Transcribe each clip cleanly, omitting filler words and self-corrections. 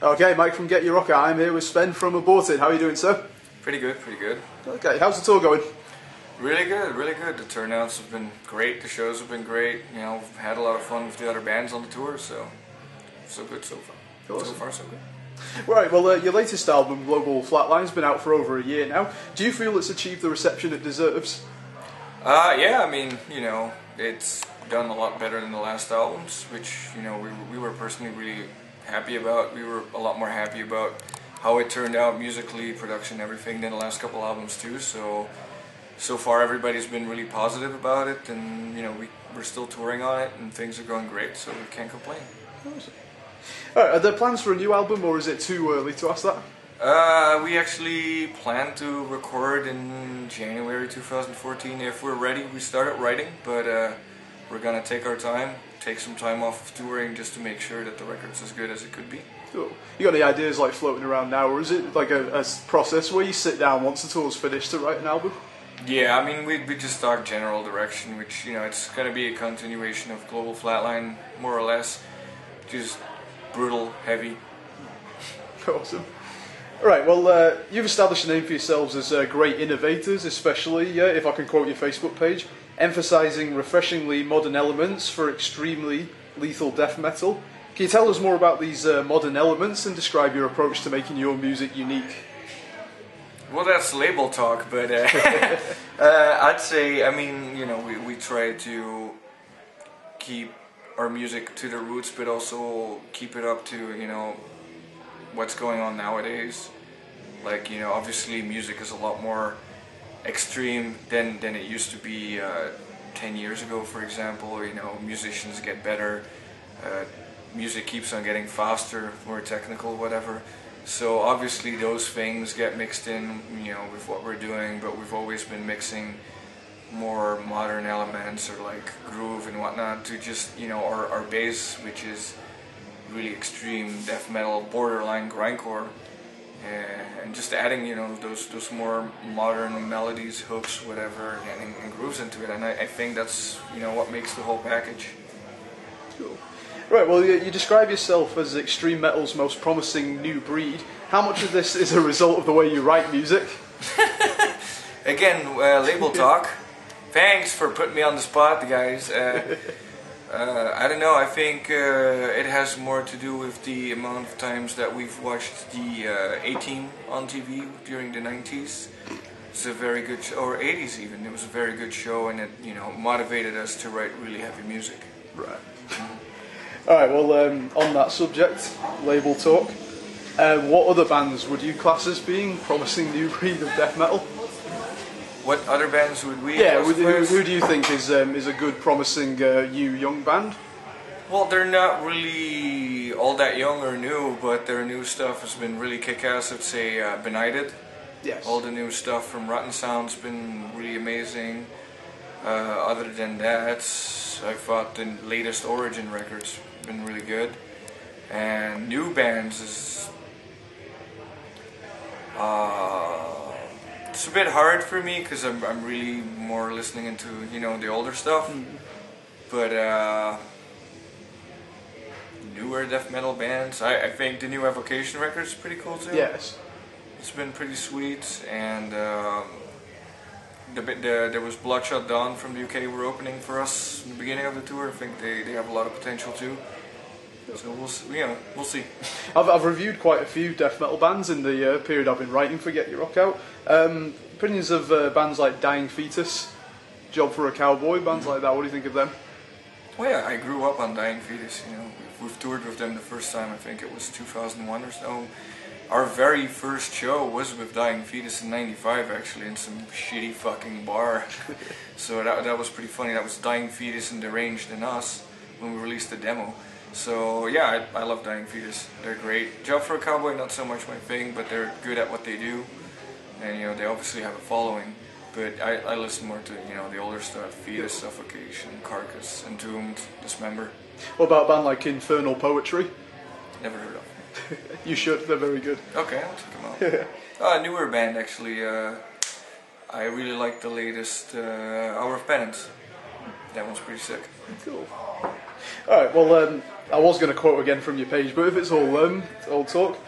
Okay, Mike from GetYourRockOut. I'm here with Sven from Aborted. How are you doing, sir? Pretty good, pretty good. Okay, how's the tour going? Really good, really good. The turnouts have been great, the shows have been great. You know, we've had a lot of fun with the other bands on the tour, so good so far. Awesome. So far, so good. Right, well, your latest album, Global Flatline's been out for over a year now. Do you feel it's achieved the reception it deserves? Yeah, I mean, you know, it's done a lot better than the last albums, which, you know, we were personally really happy about. We were a lot more happy about how it turned out musically, production, everything than the last couple albums too. So far everybody's been really positive about it, and you know, we're still touring on it and things are going great, so we can't complain. Awesome. Alright, are there plans for a new album, or is it too early to ask that? We actually plan to record in January 2014 if we're ready. We started writing, but we're gonna take our time, take some time off of touring just to make sure that the record's as good as it could be. Cool. You got any ideas like floating around now, or is it like a process where you sit down once the tour's finished to write an album? Yeah, I mean, we just talk general direction, which, you know, it's gonna be a continuation of Global Flatline, more or less. Just brutal, heavy. Awesome. Alright, well, you've established a name for yourselves as great innovators, especially, if I can quote your Facebook page, emphasising refreshingly modern elements for extremely lethal death metal. Can you tell us more about these modern elements and describe your approach to making your music unique? Well, that's label talk, but I'd say, I mean, you know, we try to keep our music to the roots, but also keep it up to, you know, what's going on nowadays. Like, you know, obviously music is a lot more extreme than it used to be 10 years ago, for example. You know, musicians get better, music keeps on getting faster, more technical, whatever. So obviously those things get mixed in, you know, with what we're doing, but we've always been mixing more modern elements or like groove and whatnot to just, you know, our bass, which is really extreme death metal, borderline grindcore, and just adding, you know, those more modern melodies, hooks, whatever, and grooves into it. And I think that's, you know, what makes the whole package. Cool. Right, well, you describe yourself as extreme metal's most promising new breed. How much of this is a result of the way you write music? Again, label talk. Thanks for putting me on the spot, guys. I don't know, I think it has more to do with the amount of times that we've watched the A-Team on TV during the 90s. It's a very good show, or 80s even. It was a very good show, and it, you know, motivated us to write really heavy music. Right. Alright, well, on that subject, label talk, what other bands would you class as being promising new breed of death metal? What other bands would we? Yeah, who do you think is a good, promising new young band? Well, they're not really all that young or new, but their new stuff has been really kick-ass. I'd say Benighted. Yes. All the new stuff from Rotten Sound's been really amazing. Other than that, I thought the latest Origin record's been really good. And new bands is it's a bit hard for me because I'm really more listening into, you know, the older stuff. Mm-hmm. But newer death metal bands, I think the new Evocation record is pretty cool too. Yes. It's been pretty sweet, and there was Bloodshot Dawn from the UK were opening for us in the beginning of the tour. I think they have a lot of potential too. So we'll see. I've reviewed quite a few death metal bands in the period I've been writing for GetYourRockOut. Opinions of bands like Dying Fetus, Job for a Cowboy, bands like that. What do you think of them? Well, yeah, I grew up on Dying Fetus. You know, we've toured with them the first time. I think it was 2001 or so. Our very first show was with Dying Fetus in '95, actually, in some shitty fucking bar. So that was pretty funny. That was Dying Fetus and Deranged and Us when we released the demo. So yeah, I love Dying Fetus. They're great. Job for a Cowboy, not so much my thing, but they're good at what they do, and you know, they obviously have a following. But I listen more to, you know, the older stuff: Fetus, Suffocation, Carcass, Entombed, Dismember. What about a band like Infernal Poetry? Never heard of. You should. They're very good. Okay, I'll check them out. Newer band actually. I really like the latest Hour of Penance. That one's pretty sick. Cool. Alright, well, I was going to quote again from your page, but if it's all talk,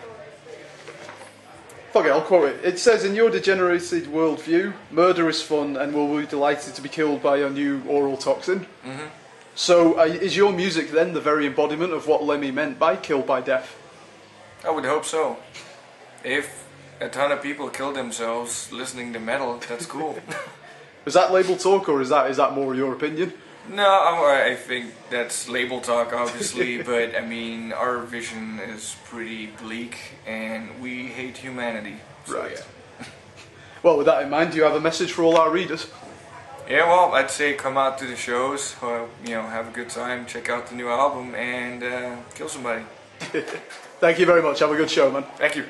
fuck it, I'll quote it. It says, in your degenerated worldview, murder is fun and will be delighted to be killed by your new oral toxin. Mm-hmm. So, is your music then the very embodiment of what Lemmy meant by killed by death? I would hope so. If a ton of people kill themselves listening to metal, that's cool. Is that label talk, or is that more your opinion? No, I think that's label talk, obviously, but I mean, our vision is pretty bleak, and we hate humanity. So, Right. Yeah. Well, with that in mind, do you have a message for all our readers? Yeah, well, I'd say come out to the shows, have a good time, check out the new album, and kill somebody. Thank you very much. Have a good show, man. Thank you.